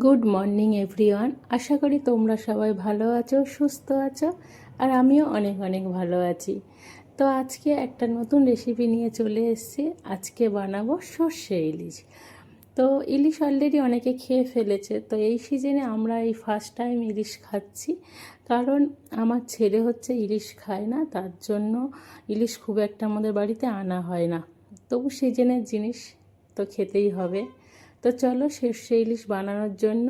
Good morning everyone. আশা করি তোমরা সবাই ভালো আছো, সুস্থ আছো, আর আমিও অনেক অনেক ভালো আছি। তো আজকে একটা নতুন রেসিপি নিয়ে চলে এসেছি। আজকে বানাবো সর্ষে ইলিশ। তো ইলিশ অলরেডি অনেকে খেয়ে ফেলেছে, তো এই সিজনে আমরা এই ফার্স্ট টাইম ইলিশ খাচ্ছি। কারণ আমার ছেলে হচ্ছে ইলিশ খায় না, তার জন্য ইলিশ খুব একটা আমাদের বাড়িতে আনা হয় না। তবু সিজনের জিনিস তো খেতেই হবে। তো চলো, সর্ষে ইলিশ বানানোর জন্য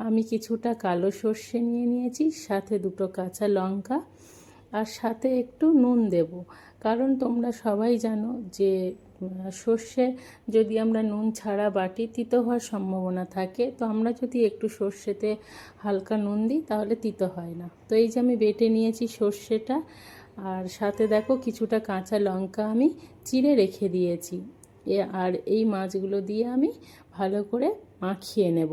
আমি কিছুটা কালো সর্ষে নিয়ে নিয়েছি, সাথে দুটো কাঁচা লঙ্কা, আর সাথে একটু নুন দেব। কারণ তোমরা সবাই জানো যে সর্ষে যদি আমরা নুন ছাড়া বাটি, তিতো হওয়ার সম্ভাবনা থাকে। তো আমরা যদি একটু সর্ষেতে হালকা নুন দিই তাহলে তিতো হয় না। তো এই যে আমি বেটে নিয়েছি সর্ষেটা, আর সাথে দেখো কিছুটা কাঁচা লঙ্কা আমি চিড়ে রেখে দিয়েছি। আর এই মাছগুলো দিয়ে আমি ভালো করে মাখিয়ে নেব।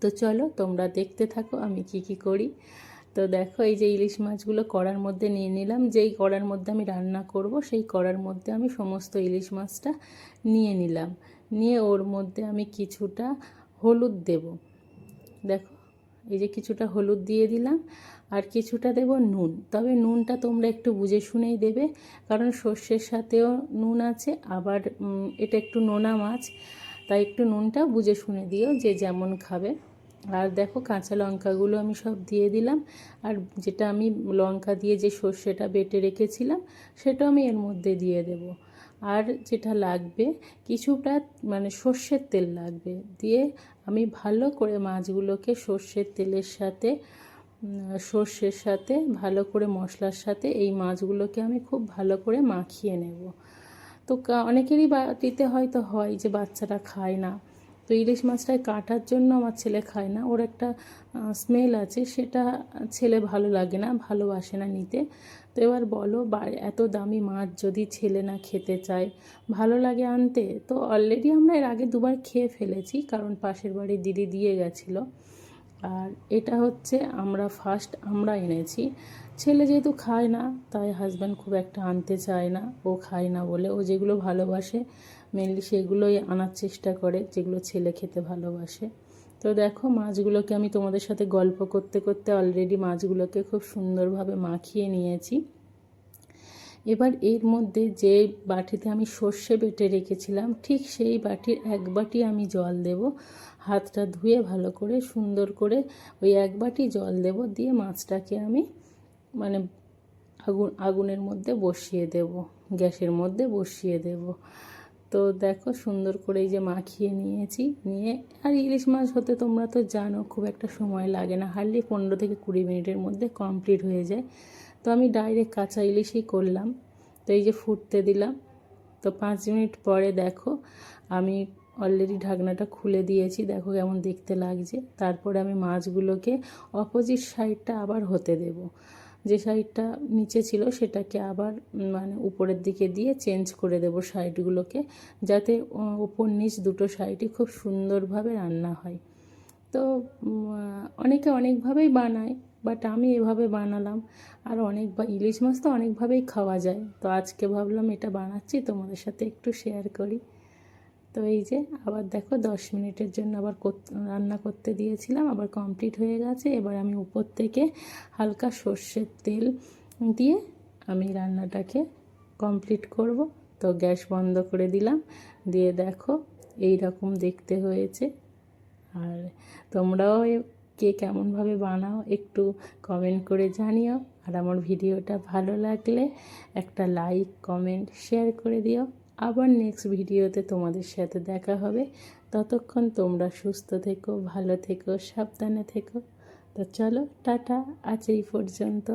তো চলো তোমরা দেখতে থাকো আমি কি করি। তো দেখো, এই যে ইলিশ মাছগুলো কড়ার মধ্যে নিয়ে নিলাম। যেই কড়ার মধ্যে আমি রান্না করব সেই কড়ার মধ্যে আমি সমস্ত ইলিশ মাছটা নিয়ে নিলাম। নিয়ে ওর মধ্যে আমি কিছুটা হলুদ দেব। দেখো, এই যে কিছুটা হলুদ দিয়ে দিলাম, আর কিছুটা দেব নুন। তবে নুনটা তোমরা একটু বুঝে শুনেই দেবে, কারণ সর্ষের সাথেও নুন আছে, আবার এটা একটু নোনা মাছ, তাই একটু নুনটা বুঝে শুনে দিও, যে যেমন খাবে। আর দেখো, কাঁচা লঙ্কাগুলো আমি সব দিয়ে দিলাম, আর যেটা আমি লঙ্কা দিয়ে যে সর্ষেটা বেটে রেখেছিলাম সেটাও আমি এর মধ্যে দিয়ে দেব। আর যেটা লাগবে কিছুটা সর্ষের তেল লাগবে। দিয়ে আমি ভালো করে মাছগুলোকে সর্ষের তেলের সাথে, সর্ষের সাথে ভালো করে মশলার সাথে এই মাছগুলোকে আমি খুব ভালো করে মাখিয়ে নেব। তো অনেকেরই বাড়িতে হয়তো হয় যে বাচ্চারা খায় না। তো ইলিশ মাছটায় কাটার জন্য আমার ছেলে খায় না, ওর একটা স্মেল আছে, সেটা ছেলে ভালো লাগে না, ভালোবাসে না নিতে। তো এবার বলো, এত দামি মাছ যদি ছেলে না খেতে চায়, ভালো লাগে আনতে? তো অলরেডি আমরা এর আগে দুবার খেয়ে ফেলেছি, কারণ পাশের বাড়ির দিদি দিয়ে গেছিলো। আর এটা হচ্ছে আমরা এনেছি। ছেলে যেহেতু খায় না, তাই হাজব্যান্ড খুব একটা আনতে চায় না। ও খায় না বলে, ও যেগুলো ভালোবাসে মেনলি সেগুলোই আনার চেষ্টা করে, যেগুলো ছেলে খেতে ভালোবাসে। তো দেখো, মাছগুলোকে আমি তোমাদের সাথে গল্প করতে করতে অলরেডি মাছগুলোকে খুব সুন্দরভাবে মাখিয়ে নিয়েছি। এবার এর মধ্যে যে বাটিতে আমি সর্ষে বেটে রেখেছিলাম, ঠিক সেই বাটির এক বাটি আমি জল দেব। হাতটা ধুয়ে ভালো করে সুন্দর করে ওই এক বাটি জল দেব। দিয়ে মাছটাকে আমি মানে আগুনের মধ্যে বসিয়ে দেব, গ্যাসের মধ্যে বসিয়ে দেব। তো দেখো, সুন্দর করে এই যে মাখিয়ে নিয়েছি। নিয়ে আর ইলিশ মাছ হতে তোমরা তো জানো খুব একটা সময় লাগে না, হার্ডলি 15 থেকে 20 মিনিটের মধ্যে কমপ্লিট হয়ে যায়। তো আমি ডাইরেক্ট কাঁচা ইলিশই করলাম। তো এই যে ফুটতে দিলাম। তো 5 মিনিট পরে দেখো, আমি অলরেডি ঢাকনাটা খুলে দিয়েছি। দেখো কেমন দেখতে লাগছে। তারপরে আমি মাছগুলোকে অপোজিট সাইডটা আবার হতে দেব। যে সাইডটা নিচে ছিল সেটাকে আবার উপরের দিকে দিয়ে চেঞ্জ করে দেব সাইডগুলোকে, যাতে উপর নিচ দুটো সাইডই খুব সুন্দরভাবে রান্না হয়। তো অনেকে অনেকভাবেই বানায়, বাট আমি এভাবে বানালাম। আর ইলিশ মাছ তো অনেকভাবেই খাওয়া যায়, তো আজকে ভাবলাম এটা বানাচ্ছি তোমাদের সাথে একটু শেয়ার করি। তো এই যে আবার দেখো, 10 মিনিটের জন্য আবার রান্না করতে দিয়েছিলাম, আবার কমপ্লিট হয়ে গেছে। এবার আমি উপর থেকে হালকা সর্ষের তেল দিয়ে আমি রান্নাটাকে কমপ্লিট করব। তো গ্যাস বন্ধ করে দিলাম। দিয়ে দেখো, এই রকম দেখতে হয়েছে। আর তোমরাও কে কেমনভাবে বানাও একটু কমেন্ট করে জানিও। আর আমার ভিডিওটা ভালো লাগলে একটা লাইক, কমেন্ট, শেয়ার করে দিও। আবার নেক্সট ভিডিওতে তোমাদের সাথে দেখা হবে। ততক্ষণ তোমরা সুস্থ থেকো, ভালো থেকো, সাবধানে থেকো। তো চলো, টাটা, আজ এই পর্যন্ত।